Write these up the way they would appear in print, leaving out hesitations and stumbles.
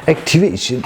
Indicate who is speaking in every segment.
Speaker 1: Activation.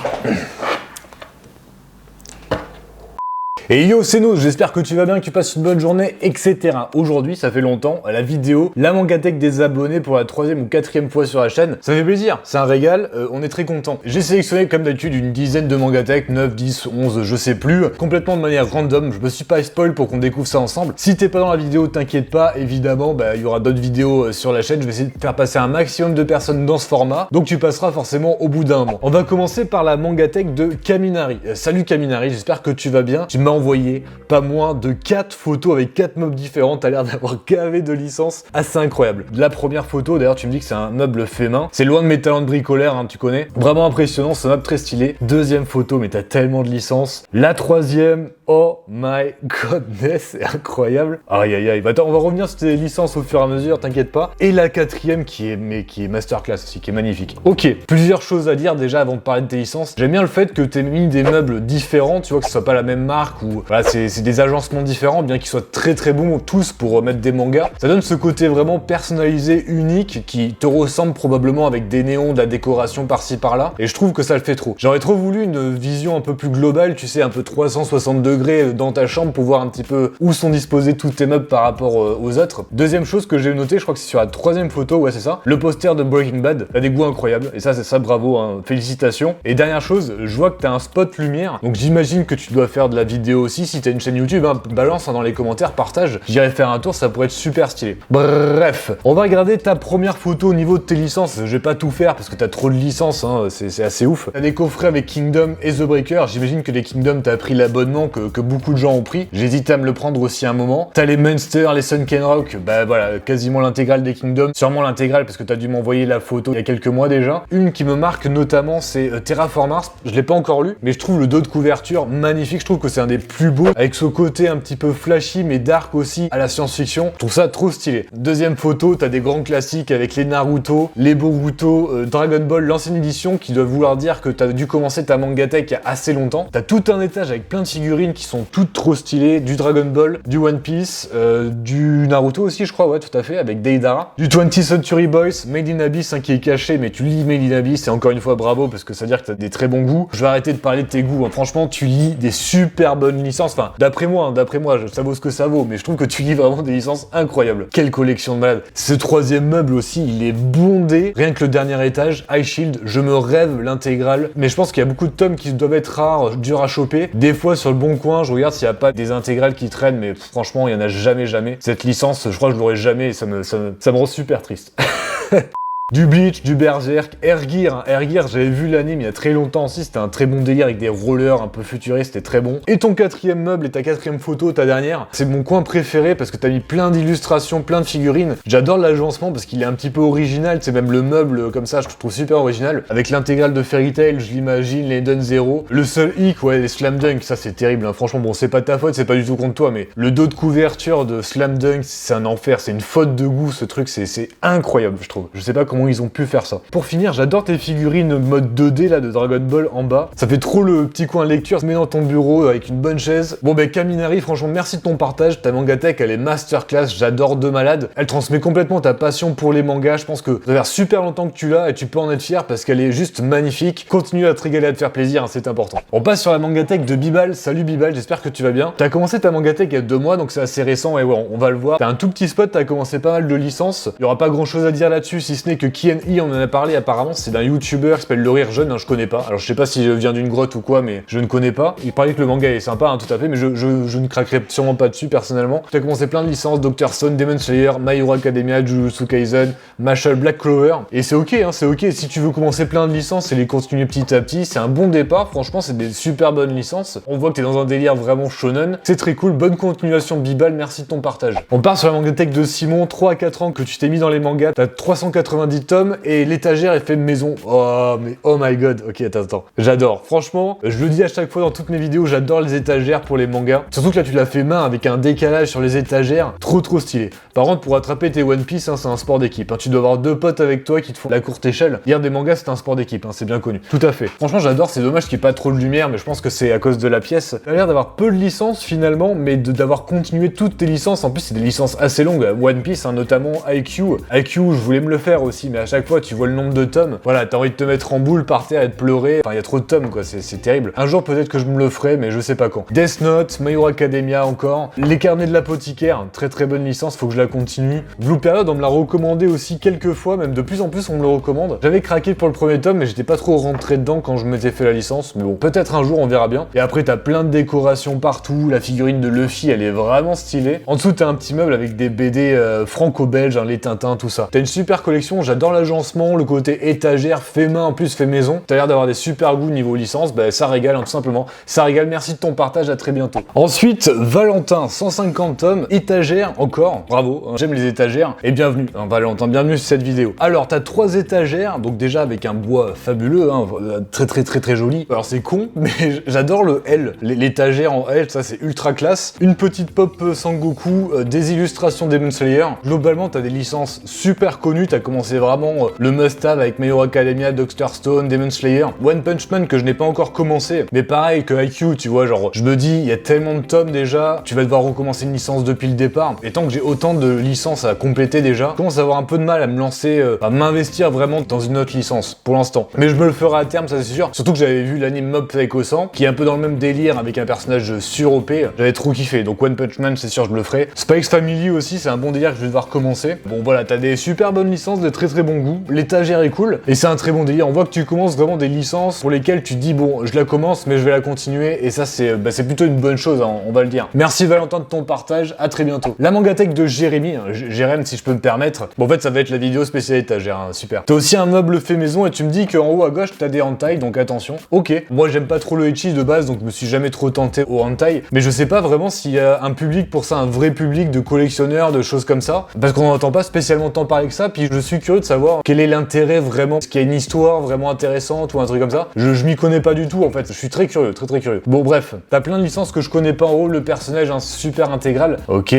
Speaker 1: Et yo c'est nous, j'espère que tu vas bien, que tu passes une bonne journée, etc. Aujourd'hui, ça fait longtemps, la vidéo, la mangatech des abonnés pour la 3e ou 4e fois sur la chaîne. Ça fait plaisir, c'est un régal, on est très content. J'ai sélectionné comme d'habitude une dizaine de mangatech, 9, 10, 11, je sais plus, complètement de manière random, je me suis pas spoil pour qu'on découvre ça ensemble. Si t'es pas dans la vidéo, t'inquiète pas, évidemment, il y aura d'autres vidéos sur la chaîne, je vais essayer de faire passer un maximum de personnes dans ce format, donc tu passeras forcément au bout d'un moment. On va commencer par la mangatech de Kaminari. Salut Kaminari, j'espère que tu vas bien. Tu m'as envoyé pas moins de 4 photos avec 4 meubles différents, t'as l'air d'avoir gavé de licences assez incroyable. La première photo, d'ailleurs tu me dis que c'est un meuble fait main, c'est loin de mes talents de bricoleur, hein, tu connais. Vraiment impressionnant, c'est un meuble très stylé. Deuxième photo, mais t'as tellement de licences. La troisième, oh my godness, c'est incroyable. Aïe aïe aïe, attends, on va revenir sur tes licences au fur et à mesure, t'inquiète pas. Et la quatrième qui est masterclass aussi, qui est magnifique. Ok, plusieurs choses à dire déjà avant de parler de tes licences. J'aime bien le fait que t'aies mis des meubles différents, tu vois, que ce soit pas la même marque ou voilà, c'est des agencements différents, bien qu'ils soient très très bons tous pour mettre des mangas. Ça donne ce côté vraiment personnalisé, unique, qui te ressemble probablement avec des néons, de la décoration par-ci par-là. Et je trouve que ça le fait trop. J'aurais trop voulu une vision un peu plus globale, tu sais, un peu 360 degrés dans ta chambre pour voir un petit peu où sont disposés tous tes meubles par rapport aux autres. Deuxième chose que j'ai noté, je crois que c'est sur la troisième photo, ouais c'est ça, le poster de Breaking Bad. T'as des goûts incroyables, et ça c'est ça, bravo, hein, félicitations. Et dernière chose, je vois que t'as un spot lumière, donc j'imagine que tu dois faire de la vidéo aussi. Si t'as une chaîne YouTube, hein, balance dans les commentaires, partage, j'irai faire un tour, ça pourrait être super stylé. Bref, on va regarder ta première photo au niveau de tes licences. Je vais pas tout faire parce que t'as trop de licences, hein, c'est assez ouf. T'as des coffrets avec Kingdom et The Breaker, j'imagine que les Kingdom t'as pris l'abonnement que beaucoup de gens ont pris. J'hésite à me le prendre aussi un moment. T'as les Munster, les Sunken Rock, bah voilà, quasiment l'intégrale des Kingdom, sûrement l'intégrale parce que t'as dû m'envoyer la photo il y a quelques mois déjà. Une qui me marque notamment, c'est Terraform Mars, je l'ai pas encore lu, mais je trouve le dos de couverture magnifique, je trouve que c'est un des plus beaux, avec ce côté un petit peu flashy mais dark aussi à la science-fiction. Je trouve ça trop stylé. Deuxième photo, t'as des grands classiques avec les Naruto, les Boruto, Dragon Ball, l'ancienne édition qui doit vouloir dire que t'as dû commencer ta mangatech il y a assez longtemps. T'as tout un étage avec plein de figurines qui sont toutes trop stylées, du Dragon Ball, du One Piece, du Naruto aussi je crois, ouais tout à fait, avec Deidara, du 20th Century Boys, Made in Abyss hein, qui est caché mais tu lis Made in Abyss et encore une fois bravo parce que ça veut dire que t'as des très bons goûts. Je vais arrêter de parler de tes goûts, hein. Franchement tu lis des super bonnes licences, enfin d'après moi, ça vaut ce que ça vaut, mais je trouve que tu lis vraiment des licences incroyables. Quelle collection de malades. Ce troisième meuble aussi, il est bondé. Rien que le dernier étage, High Shield, je me rêve l'intégrale. Mais je pense qu'il y a beaucoup de tomes qui doivent être rares, durs à choper. Des fois sur le bon coin, je regarde s'il n'y a pas des intégrales qui traînent, mais franchement, il y en a jamais. Cette licence, je crois que je l'aurai jamais et ça me rend super triste. Du Bleach, du Berserk, Air-Gear, j'avais vu l'anime il y a très longtemps aussi, c'était un très bon délire avec des rollers un peu futuristes, c'était très bon. Et ton quatrième meuble et ta quatrième photo, ta dernière, c'est mon coin préféré parce que t'as mis plein d'illustrations, plein de figurines. J'adore l'agencement parce qu'il est un petit peu original, c'est même le meuble comme ça, je trouve super original. Avec l'intégrale de Fairy Tail, je l'imagine, les Dun Zero. Le seul hic, ouais, les Slam Dunk, ça c'est terrible, hein. Franchement, bon, c'est pas ta faute, c'est pas du tout contre toi, mais le dos de couverture de Slam Dunk, c'est un enfer, c'est une faute de goût, ce truc, c'est incroyable, je trouve. Je sais pas comment ils ont pu faire ça. Pour finir, j'adore tes figurines mode 2D là de Dragon Ball en bas. Ça fait trop le petit coin lecture, se met dans ton bureau avec une bonne chaise. Bon Kaminari, franchement merci de ton partage. Ta mangatech elle est masterclass, j'adore de malade. Elle transmet complètement ta passion pour les mangas. Je pense que ça va faire super longtemps que tu l'as et tu peux en être fier parce qu'elle est juste magnifique. Continue à te régaler, à te faire plaisir, hein, c'est important. On passe sur la mangatech de Bibal. Salut Bibal, j'espère que tu vas bien. T'as commencé ta mangatech il y a 2 mois donc c'est assez récent et ouais, on va le voir. T'as un tout petit spot, t'as commencé pas mal de licences. Il y aura pas grand chose à dire là-dessus si ce n'est que Kien on en a parlé apparemment, c'est d'un youtubeur qui s'appelle Le Rire Jeune, hein, je connais pas. Alors je sais pas si je viens d'une grotte ou quoi, mais je ne connais pas. Il parlait que le manga est sympa, hein, tout à fait, mais je ne craquerai sûrement pas dessus personnellement. Tu as commencé plein de licences, Dr. Stone, Demon Slayer, My Hero Academia, Jujutsu Kaisen, Mashle, Black Clover, et c'est ok, hein, c'est ok. Si tu veux commencer plein de licences et les continuer petit à petit, c'est un bon départ, franchement c'est des super bonnes licences. On voit que t'es dans un délire vraiment shonen, c'est très cool, bonne continuation Bibal, merci de ton partage. On part sur la mangatech de Simon, 3 à 4 ans que tu t'es mis dans les mangas, t'as 390 tomes et l'étagère est fait maison. Oh mais oh my god, ok attends. J'adore, franchement, je le dis à chaque fois dans toutes mes vidéos, j'adore les étagères pour les mangas. Surtout que là tu l'as fait main avec un décalage sur les étagères, trop stylé. Par contre pour attraper tes One Piece, hein, c'est un sport d'équipe. Hein. Tu dois avoir 2 potes avec toi qui te font la courte échelle. Lire des mangas c'est un sport d'équipe, hein, c'est bien connu. Tout à fait. Franchement j'adore, c'est dommage qu'il n'y ait pas trop de lumière, mais je pense que c'est à cause de la pièce. T'as l'air d'avoir peu de licences finalement, mais d'avoir continué toutes tes licences. En plus c'est des licences assez longues. One Piece, hein, notamment IQ. IQ, je voulais me le faire aussi. aussi, mais à chaque fois tu vois le nombre de tomes, voilà, t'as envie de te mettre en boule par terre et de pleurer. Enfin, il y a trop de tomes quoi, c'est terrible. Un jour peut-être que je me le ferai, mais je sais pas quand. Death Note, My Hero Academia encore, Les Carnets de l'Apothicaire, très très bonne licence, faut que je la continue. Blue Period, on me l'a recommandé aussi quelques fois, même de plus en plus on me le recommande. J'avais craqué pour le premier tome, mais j'étais pas trop rentré dedans quand je m'étais fait la licence, mais bon, peut-être un jour on verra bien. Et après t'as plein de décorations partout, la figurine de Luffy elle est vraiment stylée. En dessous t'as un petit meuble avec des BD franco-belges, hein, les Tintins, tout ça. T'as une super collection, j'adore l'agencement, le côté étagère, fait main en plus fait maison. T'as l'air d'avoir des super goûts niveau licence, bah ça régale hein, tout simplement. Ça régale, merci de ton partage, à très bientôt. Ensuite, Valentin, 150 tomes, étagère encore, bravo, hein, j'aime les étagères, et bienvenue, hein, Valentin, bienvenue sur cette vidéo. Alors t'as 3 étagères, donc déjà avec un bois fabuleux, hein, très joli. Alors c'est con, mais j'adore le L, l'étagère en L, ça c'est ultra classe. Une petite pop Sangoku, des illustrations Demon Slayer. Globalement t'as des licences super connues, t'as commencé vraiment le must-have avec My Hero Academia, Dr. Stone, Demon Slayer, One Punch Man que je n'ai pas encore commencé, mais pareil que IQ, tu vois, genre je me dis il y a tellement de tomes déjà, tu vas devoir recommencer une licence depuis le départ, et tant que j'ai autant de licences à compléter déjà, je commence à avoir un peu de mal à me lancer, à m'investir vraiment dans une autre licence pour l'instant. Mais je me le ferai à terme, ça c'est sûr. Surtout que j'avais vu l'anime Mob Psycho 100 qui est un peu dans le même délire avec un personnage sur OP, j'avais trop kiffé, donc One Punch Man c'est sûr je me le ferai. Spikes Family aussi c'est un bon délire que je vais devoir commencer. Bon voilà, t'as des super bonnes licences, de très bons goûts, l'étagère est cool, et c'est un très bon délire, on voit que tu commences vraiment des licences pour lesquelles tu te dis bon je la commence mais je vais la continuer, et ça c'est plutôt une bonne chose hein, on va le dire. Merci Valentin de ton partage, à très bientôt. La mangatech de Jérémy, hein, Jérém si je peux me permettre, bon en fait ça va être la vidéo spéciale étagère, hein, super. T'as aussi un meuble fait maison et tu me dis qu'en haut à gauche t'as des hentai, donc attention. Ok, moi j'aime pas trop le ecchi de base donc je me suis jamais trop tenté au hentai, mais je sais pas vraiment s'il y a un public pour ça, un vrai public de collectionneurs, de choses comme ça, parce qu'on n'entend pas spécialement tant parler que ça, puis je suis curieux de savoir quel est l'intérêt vraiment, est-ce qu'il y a une histoire vraiment intéressante ou un truc comme ça. Je m'y connais pas du tout en fait, je suis très curieux, très curieux. Bon bref, t'as plein de licences que je connais pas en haut, le personnage un super intégral. Ok.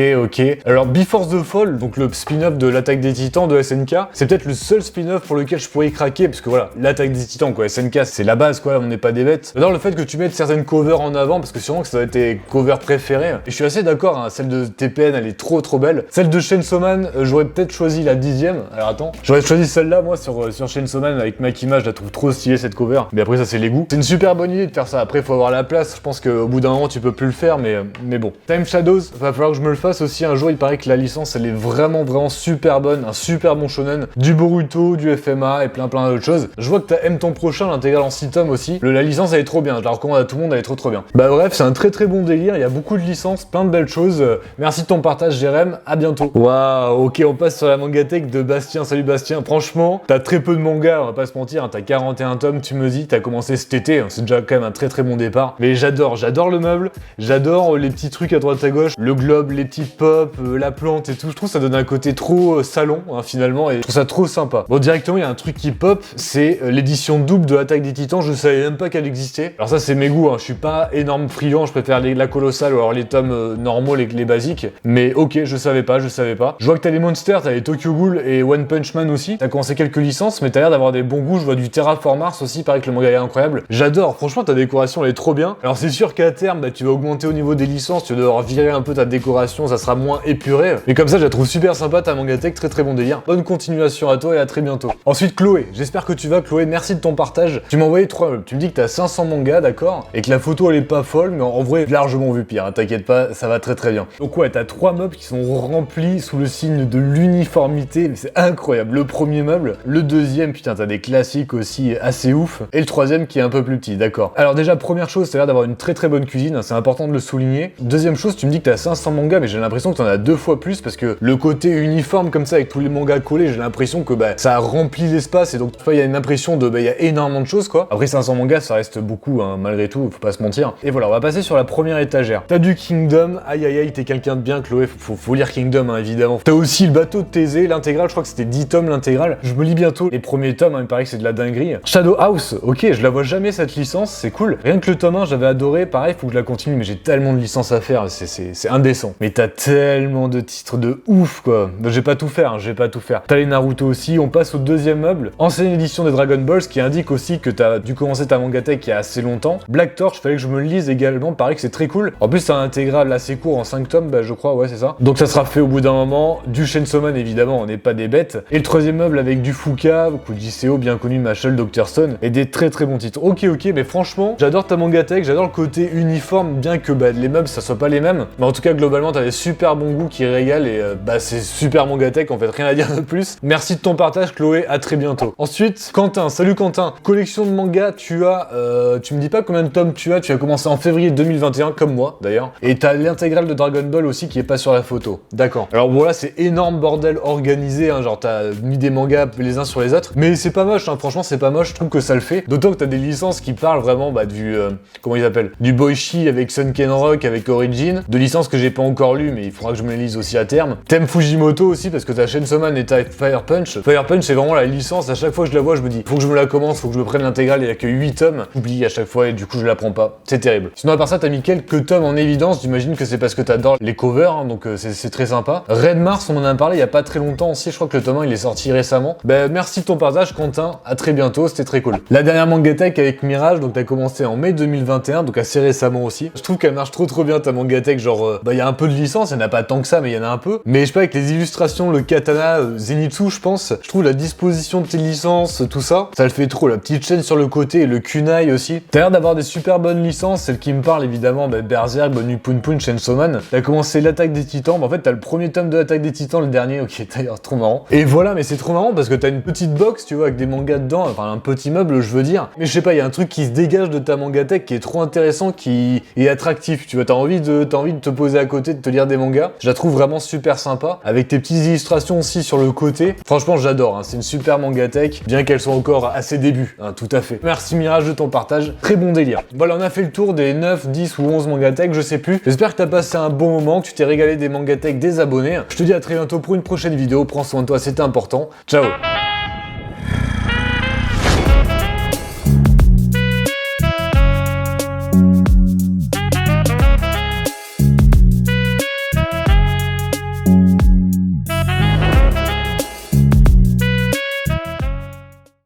Speaker 1: Alors Before the Fall, donc le spin-off de l'Attaque des Titans de SNK, c'est peut-être le seul spin-off pour lequel je pourrais y craquer, parce que voilà, l'Attaque des Titans quoi, SNK c'est la base quoi, on n'est pas des bêtes. J'adore le fait que tu mettes certaines covers en avant, parce que sûrement que ça va être tes covers préférées. Et je suis assez d'accord, hein, celle de TPN elle est trop belle. Celle de Chainsaw Man, j'aurais peut-être choisi la 10ème. Alors attends, j'aurais choisi celle-là moi sur Chainsaw Man avec Makima, je la trouve trop stylée cette cover. Mais après ça c'est les goûts. C'est une super bonne idée de faire ça. Après faut avoir la place, je pense qu'au bout d'un moment tu peux plus le faire, mais bon. Time Shadows, va falloir que je me le fasse aussi un jour. Il paraît que la licence elle est vraiment super bonne, un super bon shonen, du Boruto, du FMA et plein d'autres choses. Je vois que t'as M ton prochain, l'intégrale en 6 tomes aussi. La licence elle est trop bien, je la recommande à tout le monde, elle est trop bien. Bah bref, c'est un très bon délire, il y a beaucoup de licences, plein de belles choses. Merci de ton partage Jérém, à bientôt. Waouh, ok, on passe sur la mangatech de Bastien. Salut Bastien, franchement, t'as très peu de mangas, on va pas se mentir, hein, t'as 41 tomes, tu me dis, t'as commencé cet été, hein, c'est déjà quand même un très bon départ. Mais j'adore le meuble, j'adore les petits trucs à droite à gauche, le globe, les petites pop, la plante et tout. Je trouve que ça donne un côté trop salon hein, finalement, et je trouve ça trop sympa. Bon, directement, il y a un truc qui pop, c'est l'édition double de l'Attaque des Titans, je savais même pas qu'elle existait. Alors ça c'est mes goûts, hein, je suis pas énorme friand, je préfère la colossale ou alors les tomes normaux, les basiques. Mais ok, je savais pas. Je vois que t'as les Monsters, t'as les Tokyo Ghoul et One Punch Man aussi. T'as commencé quelques licences, mais t'as l'air d'avoir des bons goûts. Je vois du Terraform Mars aussi, pareil que le manga est incroyable. J'adore, franchement ta décoration elle est trop bien. Alors c'est sûr qu'à terme, tu vas augmenter au niveau des licences, tu vas devoir virer un peu ta décoration, ça sera moins épuré. Mais comme ça, je la trouve super sympa ta mangatech, très bon délire. Bonne continuation à toi et à très bientôt. Ensuite Chloé, j'espère que tu vas Chloé, merci de ton partage. Tu m'as envoyé 3 meubles, tu me dis que t'as 500 mangas, d'accord, et que la photo elle est pas folle, mais en vrai largement vu pire, hein, t'inquiète pas, ça va très bien. Donc ouais, t'as 3 meubles qui sont remplis sous le signe de l'uniformité, mais c'est incroyable. Le premier meuble, le deuxième, putain t'as des classiques aussi assez ouf, et le troisième qui est un peu plus petit, d'accord. Alors déjà première chose, t'as l'air d'avoir une très bonne cuisine, hein, c'est important de le souligner. Deuxième chose, tu me dis que t'as 500 mangas, mais j'ai l'impression que t'en as 2 fois plus, parce que le côté uniforme comme ça avec tous les mangas collés, j'ai l'impression que ça remplit l'espace, et donc il y a une impression de il y a énormément de choses quoi. Après 500 mangas ça reste beaucoup hein, malgré tout, faut pas se mentir. Et voilà, on va passer sur la première étagère. T'as du Kingdom, aïe t'es quelqu'un de bien Chloé, faut lire Kingdom hein, évidemment. T'as aussi le bateau de Thésée, l'intégrale, je crois que c'était 10 tomes l'intégrale. Je me lis bientôt les premiers tomes, hein, il paraît que c'est de la dinguerie. Shadow House, ok, je la vois jamais cette licence, c'est cool. Rien que le tome 1 j'avais adoré, pareil faut que je la continue, mais j'ai tellement de licences à faire, c'est indécent. Mais t'as tellement de titres de ouf quoi. Je vais pas tout faire, hein, T'as les Naruto aussi, on passe au deuxième meuble. Ancienne édition des Dragon Balls qui indique aussi que t'as dû commencer ta mangatech il y a assez longtemps. Black Torch, fallait que je me le lise également, pareil que c'est très cool. En plus c'est un intégral assez court en 5 tomes, je crois, ouais c'est ça. Donc ça sera fait au bout d'un moment. Du Chainsaw Man évidemment, on n'est pas des bêtes. Et le troisième meuble avec du Fuka, Kujiseo, bien connu, Machel, Dr. Stone, et des très très bons titres. Ok, mais franchement, j'adore ta mangatech, j'adore le côté uniforme, bien que les meubles ça soit pas les mêmes, mais en tout cas globalement t'as des super bons goûts qui régalent et c'est super mangatech en fait, rien à dire de plus. Merci de ton partage Chloé, à très bientôt. Ensuite, Quentin, salut Quentin, collection de mangas, tu me dis pas combien de tomes tu as commencé en février 2021 comme moi d'ailleurs, et t'as l'intégrale de Dragon Ball aussi qui est pas sur la photo. D'accord. Alors voilà, c'est énorme bordel organisé, hein, genre t'as mis des mangas les uns sur les autres, mais c'est pas moche, hein, franchement c'est pas moche, je trouve que ça le fait. D'autant que t'as des licences qui parlent vraiment du comment ils appellent, du Boichi avec Sunken Rock, avec Origin, de licences que j'ai pas encore lues, mais il faudra que je me les lise aussi à terme. Thème Fujimoto aussi, parce que t'as Chainsaw Man et t'as Fire Punch. Fire Punch c'est vraiment la licence, à chaque fois que je la vois, je me dis, faut que je me la commence, faut que je me prenne l'intégrale, il y a que 8 tomes, j'oublie à chaque fois et du coup je la prends pas. C'est terrible. Sinon à part ça, t'as mis quelques tomes en évidence, j'imagine que c'est parce que t'adores les covers, hein, donc c'est très sympa. Red Mars, on en a parlé il y a pas très longtemps aussi, je crois que le tome 1 il est sorti récemment. Merci de ton partage Quentin, à très bientôt, c'était très cool. La dernière mangatech avec Mirage, donc t'as commencé en mai 2021, donc assez récemment aussi. Je trouve qu'elle marche trop bien ta mangatech, genre il y a un peu de licence, il y en a pas tant que ça, mais il y en a un peu. Mais je sais pas, avec les illustrations, le katana, Zenitsu je pense, je trouve la disposition de tes licences, tout ça, ça le fait trop, la petite chaîne sur le côté et le kunai aussi. T'as l'air d'avoir des super bonnes licences, celle qui me parle évidemment, Berserk, Bonu Punpun, Chainsaw Man. T'as commencé l'attaque des titans, en fait t'as le premier tome de l'attaque des titans, le dernier, ok, d'ailleurs trop marrant. Et voilà, mais c'est trop marrant parce que t'as une petite box, tu vois, avec des mangas dedans, enfin un petit meuble je veux dire. Mais je sais pas, il y a un truc qui se dégage de ta mangatech qui est trop intéressant, qui est attractif, tu vois, t'as envie de te poser à côté, de te lire des mangas. Je la trouve vraiment super sympa, avec tes petites illustrations aussi sur le côté. Franchement j'adore, hein, c'est une super mangatech, bien qu'elle soit encore à ses débuts, hein, tout à fait. Merci Mirage de ton partage, très bon délire. Voilà, on a fait le tour des 9, 10 ou 11 mangatech, je sais plus. J'espère que t'as passé un bon moment, que tu t'es régalé des mangatech des abonnés. Je te dis à très bientôt pour une prochaine vidéo, prends soin de toi, c'était important. Ciao.